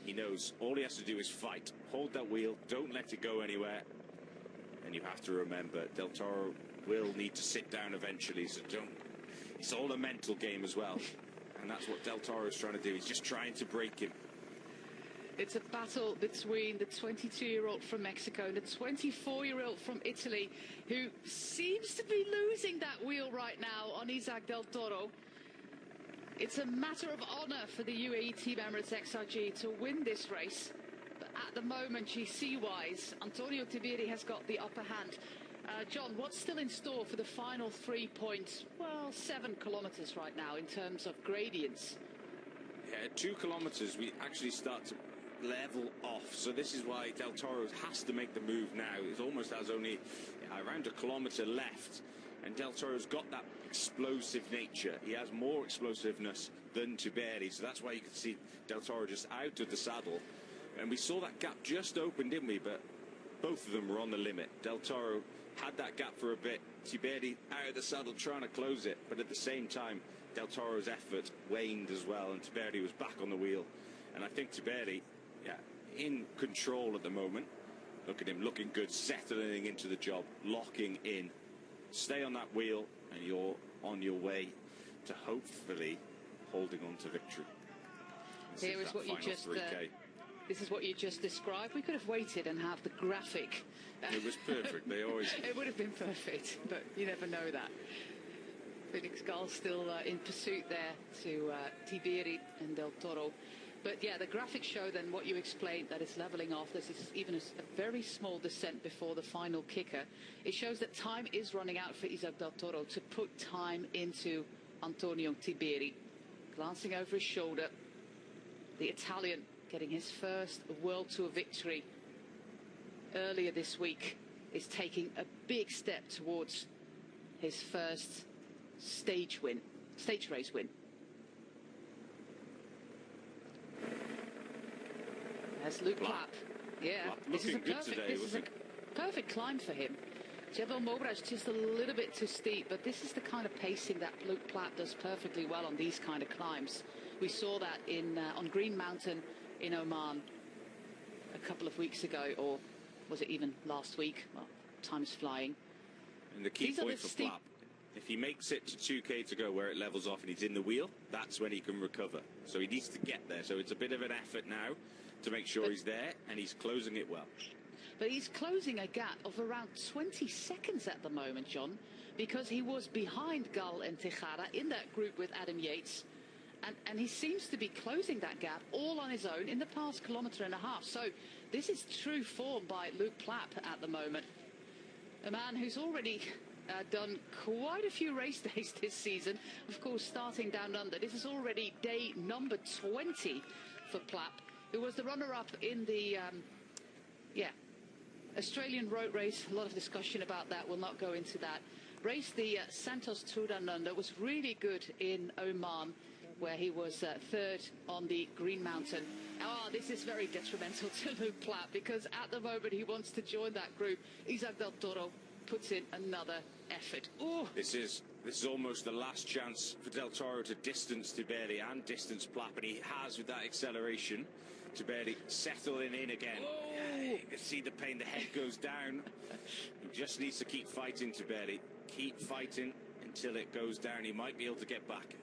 He knows all he has to do is fight, hold that wheel, don't let it go anywhere. And you have to remember, Del Toro will need to sit down eventually, so don't. It's all a mental game as well. And that's what Del Toro is trying to do. He's just trying to break him. It's a battle between the 22-year-old from Mexico and the 24-year-old from Italy, who seems to be losing that wheel right now on Isaac Del Toro. It's a matter of honour for the UAE Team Emirates XRG to win this race. But at the moment, GC-wise, Antonio Tiberi has got the upper hand. John, what's still in store for the final 7 kilometres right now in terms of gradients? Yeah, 2 kilometres, we actually start to level off. So this is why Del Toro has to make the move now. It almost has only around 1 kilometre left. And Del Toro's got that explosive nature. He has more explosiveness than Tiberi. So that's why you can see Del Toro just out of the saddle. And we saw that gap just open, didn't we? But both of them were on the limit. Del Toro had that gap for a bit. Tiberi out of the saddle trying to close it. But at the same time, Del Toro's effort waned as well. And Tiberi was back on the wheel. And I think Tiberi, in control at the moment. Look at him looking good, settling into the job, locking in. Stay on that wheel and you're on your way to hopefully holding on to victory. Here is what you just this is what you just described. We could have waited and have the graphic. It was perfect. They always it would have been perfect, but you never know that. Felix Gall still in pursuit there to Tiberi and Del Toro. But yeah, the graphics show then what you explained, that it's levelling off. There's even a very small descent before the final kicker. It shows that time is running out for Isaac Del Toro to put time into Antonio Tiberi. Glancing over his shoulder, the Italian getting his first World Tour victory earlier this week is taking a big step towards his first stage race win. There's Luke Plapp. Yeah, this is a perfect climb for him. Jebel Mobraj just a little bit too steep, but this is the kind of pacing that Luke Plapp does perfectly well on these kind of climbs. We saw that in on Green Mountain in Oman a couple of weeks ago, or was it even last week? Well, time is flying. And the key point for Plapp, if he makes it to 2K to go where it levels off and he's in the wheel, that's when he can recover. So he needs to get there. So it's a bit of an effort now to make sure he's there, and he's closing it well. But he's closing a gap of around 20 seconds at the moment, John, because he was behind Gall and Tejada in that group with Adam Yates. And he seems to be closing that gap all on his own in the past kilometre and a half. So this is true form by Luke Plapp at the moment. A man who's already done quite a few race days this season. Of course, starting down under. This is already day number 20 for Plapp, who was the runner-up in the, Australian road race. A lot of discussion about that. We'll not go into that. Raced the Santos Tour Down Under. Was really good in Oman, where he was third on the Green Mountain. This is very detrimental to Luke Plapp, because at the moment he wants to join that group. Isaac Del Toro puts in another effort. Ooh. This is almost the last chance for Del Toro to distance Tiberi and distance Plapp, and he has with that acceleration. Tiberi settling in again. Yeah, you can see the pain, the head goes down. He just needs to keep fighting, Tiberi. Keep fighting until it goes down. He might be able to get back.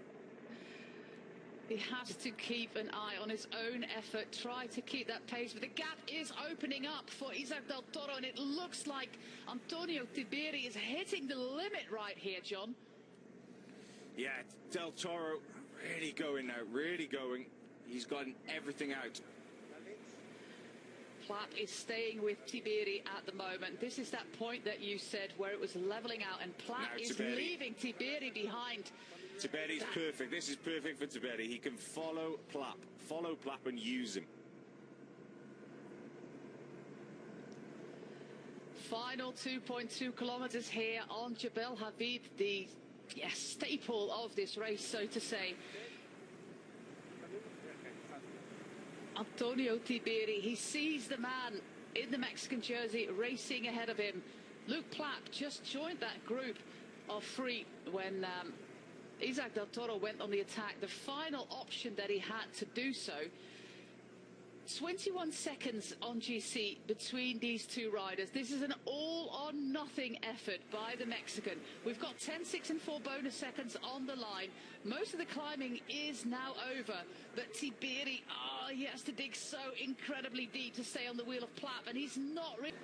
He has to keep an eye on his own effort, try to keep that pace. But the gap is opening up for Isaac Del Toro, and it looks like Antonio Tiberi is hitting the limit right here, John. Yeah, Del Toro really going now, really going. He's gotten everything out. Plapp is staying with Tiberi at the moment. This is that point that you said where it was levelling out, and Plapp is leaving Tiberi behind. Tiberi's perfect. This is perfect for Tiberi. He can follow Plapp and use him. Final 2.2 kilometres here on Jebel Habib, the staple of this race, so to say. Antonio Tiberi, he sees the man in the Mexican jersey racing ahead of him. Luke Plapp just joined that group of three when Isaac Del Toro went on the attack. The final option that he had to do so 21 seconds on GC between these two riders. This is an all-or-nothing effort by the Mexican. We've got 10, 6 and 4 bonus seconds on the line. Most of the climbing is now over, but Tiberi, he has to dig so incredibly deep to stay on the wheel of Plapp, and he's not really...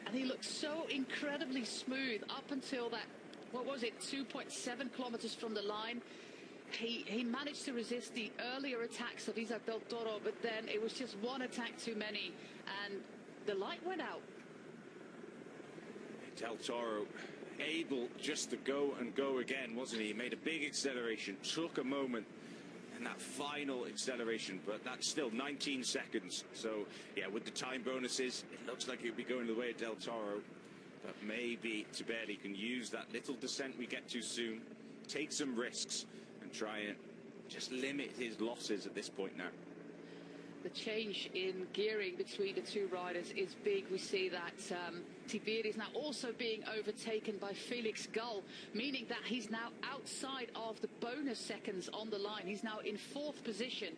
And he looks so incredibly smooth up until that, what was it, 2.7 kilometers from the line. He managed to resist the earlier attacks of Isaac Del Toro, but then it was just one attack too many, and the light went out. Del Toro able just to go and go again, wasn't he? He made a big acceleration, took a moment, and that final acceleration, but that's still 19 seconds. So, yeah, with the time bonuses, it looks like it would be going the way of Del Toro, but maybe Tiberi can use that little descent we get too soon, take some risks, and try and just limit his losses at this point now. The change in gearing between the two riders is big. We see that Tiberi is now also being overtaken by Felix Gall, meaning that he's now outside of the bonus seconds on the line. He's now in 4th position.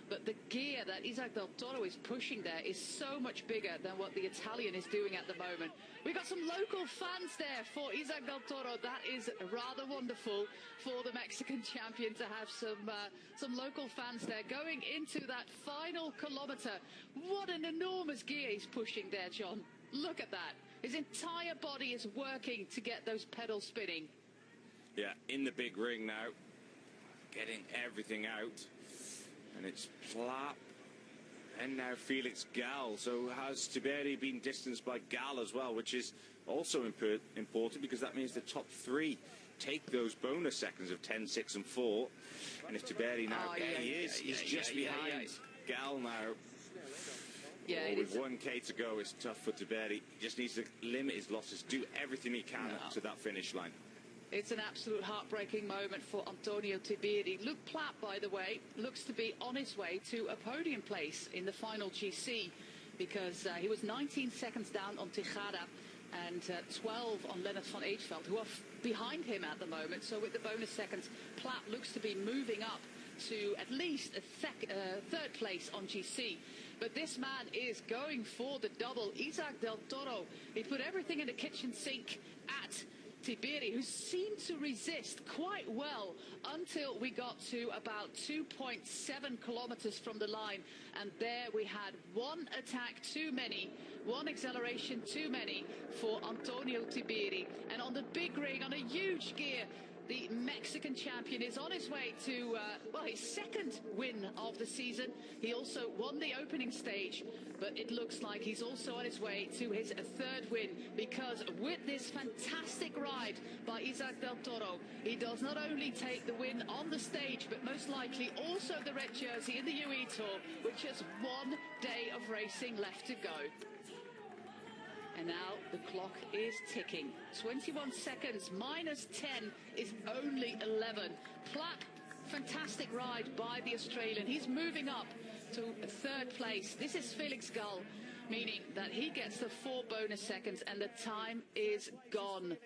But the gear that Isaac Del Toro is pushing there is so much bigger than what the Italian is doing at the moment. We've got some local fans there for Isaac Del Toro. That is rather wonderful for the Mexican champion to have some local fans there going into that final kilometre. What an enormous gear he's pushing there, John. Look at that. His entire body is working to get those pedals spinning. Yeah, in the big ring now, getting everything out. And it's Plapp, and now Felix Gall. So has Tiberi been distanced by Gall as well, which is also important because that means the top 3 take those bonus seconds of 10, 6 and 4. And if Tiberi now, he's just behind Gall now. Yeah, with 1K to go, it's tough for Tiberi. He just needs to limit his losses, do everything he can up to that finish line. It's an absolute heartbreaking moment for Antonio Tiberi. Luke Plapp, by the way, looks to be on his way to a podium place in the final GC because he was 19 seconds down on Tejada and 12 on Lennart van Eetveld, who are behind him at the moment. So with the bonus seconds, Plapp looks to be moving up to at least a 3rd place on GC. But this man is going for the double. Isaac Del Toro, he put everything in the kitchen sink at Tiberi, who seemed to resist quite well until we got to about 2.7 kilometers from the line, and there we had one attack too many, one acceleration too many for Antonio Tiberi. And on the big ring, on a huge gear, the Mexican champion is on his way to, his 2nd win of the season. He also won the opening stage, but it looks like he's also on his way to his 3rd win, because with this fantastic ride by Isaac Del Toro, he does not only take the win on the stage, but most likely also the red jersey in the UAE Tour, which has 1 day of racing left to go. And now the clock is ticking. 21 seconds minus 10 is only 11. Plapp, fantastic ride by the Australian. He's moving up to 3rd place. This is Felix Gall, meaning that he gets the 4 bonus seconds and the time is gone.